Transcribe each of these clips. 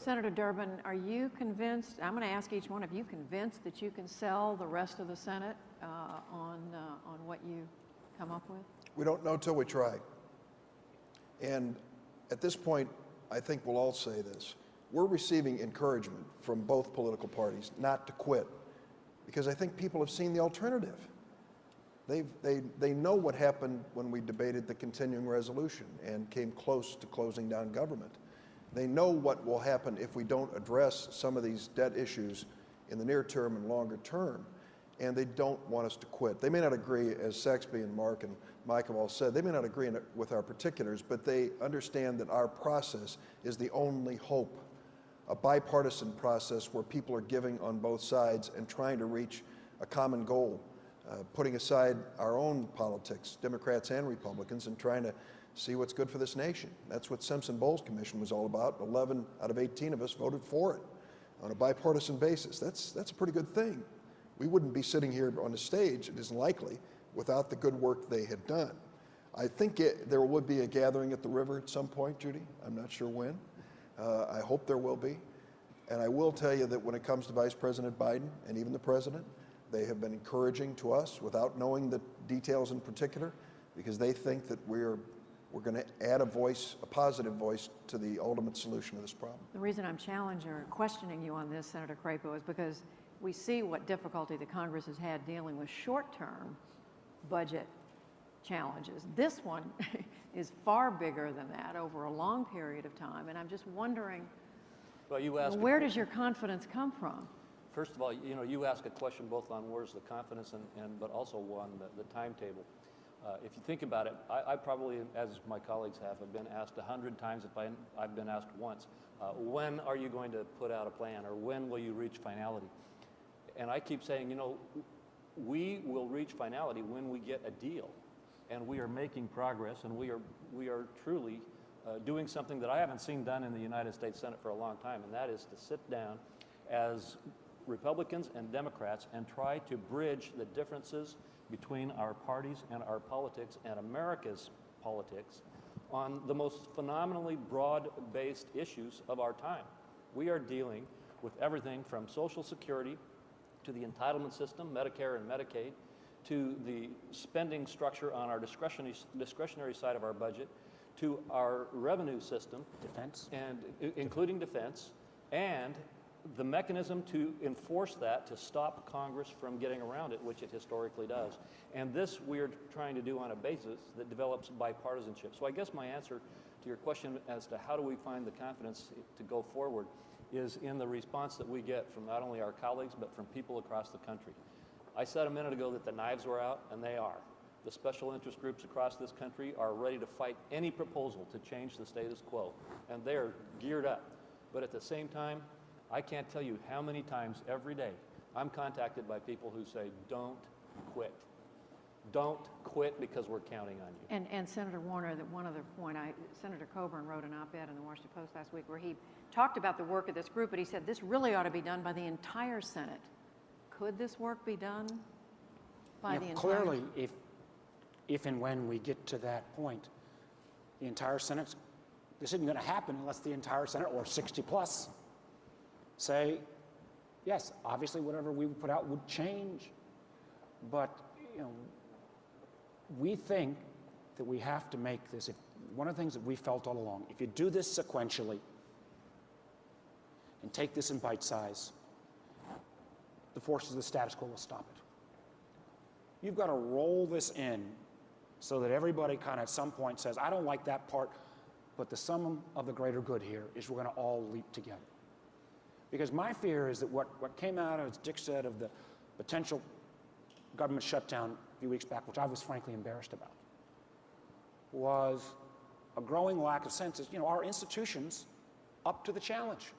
Senator Durbin, are you convinced, I'm going to ask each one of you, convinced that you can sell the rest of the Senate on what you come up with? We don't know till we try. And at this point, I think we'll all say this. We're receiving encouragement from both political parties not to quit, because I think people have seen the alternative. They know what happened when we debated the continuing resolution and came close to closing down government. They know what will happen if we don't address some of these debt issues in the near term and longer term, and they don't want us to quit. They may not agree, as Saxby and Mark and Mike have all said, they may not agree with our particulars, but they understand that our process is the only hope, a bipartisan process where people are giving on both sides and trying to reach a common goal, putting aside our own politics, Democrats and Republicans, and trying to see what's good for this nation. That's what Simpson-Bowles Commission was all about. 11 out of 18 of us voted for it on a bipartisan basis. That's a pretty good thing. We wouldn't be sitting here on the stage, it isn't likely, without the good work they had done. I think there would be a gathering at the river at some point, Judy. I'm not sure when. I hope there will be. And I will tell you that when it comes to Vice President Biden and even the President, they have been encouraging to us without knowing the details in particular, because they think that we're going to add a voice, a positive voice, to the ultimate solution of this problem. The reason I'm challenging or questioning you on this, Senator Crapo, is because we see what difficulty the Congress has had dealing with short-term budget challenges. This one is far bigger than that over a long period of time, and I'm just wondering, well, where does your confidence come from? First of all, you ask a question both on where's the confidence but also on the timetable. If you think about it, I probably, as my colleagues have been asked 100 times, if I've been asked once, when are you going to put out a plan, or when will you reach finality? And I keep saying, we will reach finality when we get a deal. And we are making progress, and we are truly doing something that I haven't seen done in the United States Senate for a long time, and that is to sit down as Republicans and Democrats and try to bridge the differences between our parties and our politics and America's politics on the most phenomenally broad-based issues of our time. We are dealing with everything from Social Security to the entitlement system, Medicare and Medicaid, to the spending structure on our discretionary side of our budget, to our revenue system, defense, and including defense, and the mechanism to enforce that, to stop Congress from getting around it, which it historically does. And this we're trying to do on a basis that develops bipartisanship. So I guess my answer to your question as to how do we find the confidence to go forward is in the response that we get from not only our colleagues, but from people across the country. I said a minute ago that the knives were out, and they are. The special interest groups across this country are ready to fight any proposal to change the status quo, and they're geared up. But at the same time, I can't tell you how many times every day I'm contacted by people who say, don't quit. Don't quit because we're counting on you. And Senator Warner, that one other point, Senator Coburn wrote an op-ed in the Washington Post last week where he talked about the work of this group, but he said this really ought to be done by the entire Senate. Could this work be done by the entire Clearly, if and when we get to that point, the entire Senate, this isn't going to happen unless the entire Senate, or 60 plus, say, yes, obviously whatever we put out would change, but we think that we have to make this, one of the things that we felt all along, if you do this sequentially and take this in bite size, the forces of the status quo will stop it. You've got to roll this in so that everybody kind of at some point says, I don't like that part, but the sum of the greater good here is we're going to all leap together. Because my fear is that what came out, as Dick said, of the potential government shutdown a few weeks back, which I was frankly embarrassed about, was a growing lack of sense. Our institutions up to the challenge.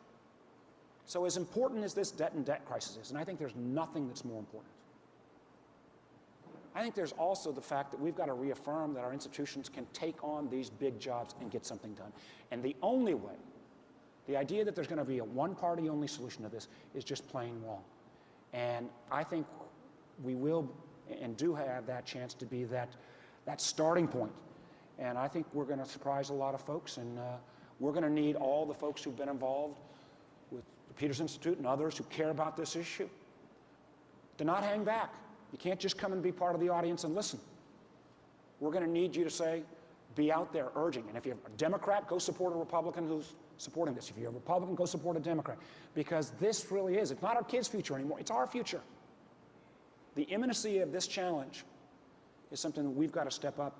So as important as this debt and debt crisis is, and I think there's nothing that's more important, I think there's also the fact that we've got to reaffirm that our institutions can take on these big jobs and get something done. And the only way, the idea that there's going to be a one-party only solution to this is just plain wrong. And I think we will and do have that chance to be that starting point. And I think we're going to surprise a lot of folks, and we're going to need all the folks who've been involved with the Peters Institute and others who care about this issue, to not hang back. You can't just come and be part of the audience and listen. We're going to need you to say, be out there urging. And if you're a Democrat, go support a Republican who's supporting this. If you're a Republican, go support a Democrat. Because this really is, it's not our kids' future anymore, it's our future. The imminency of this challenge is something that we've got to step up,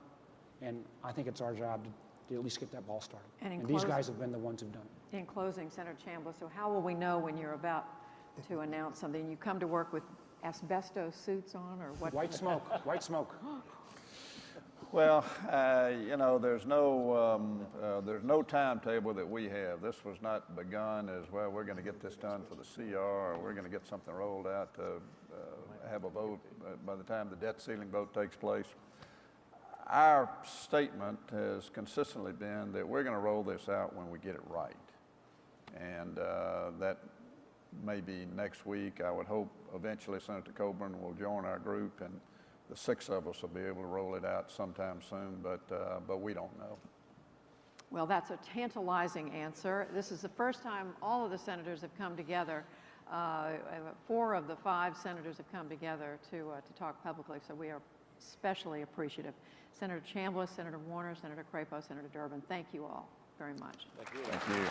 and I think it's our job to at least get that ball started. And these guys have been the ones who've done it. In closing, Senator Chambliss, so how will we know when you're about to announce something? You come to work with asbestos suits on, or what? White smoke, white smoke. Well, you know, there's no timetable that we have. This was not begun as, well, we're going to get this done for the CR, or we're going to get something rolled out to have a vote by the time the debt ceiling vote takes place. Our statement has consistently been that we're going to roll this out when we get it right. And that may be next week. I would hope eventually Senator Coburn will join our group, and the 6 of us will be able to roll it out sometime soon, but we don't know. Well, that's a tantalizing answer. This is the first time all of the senators have come together. 4 of the 5 senators have come together to talk publicly, so we are especially appreciative. Senator Chambliss, Senator Warner, Senator Crapo, Senator Durbin, thank you all very much. Thank you. Thank you.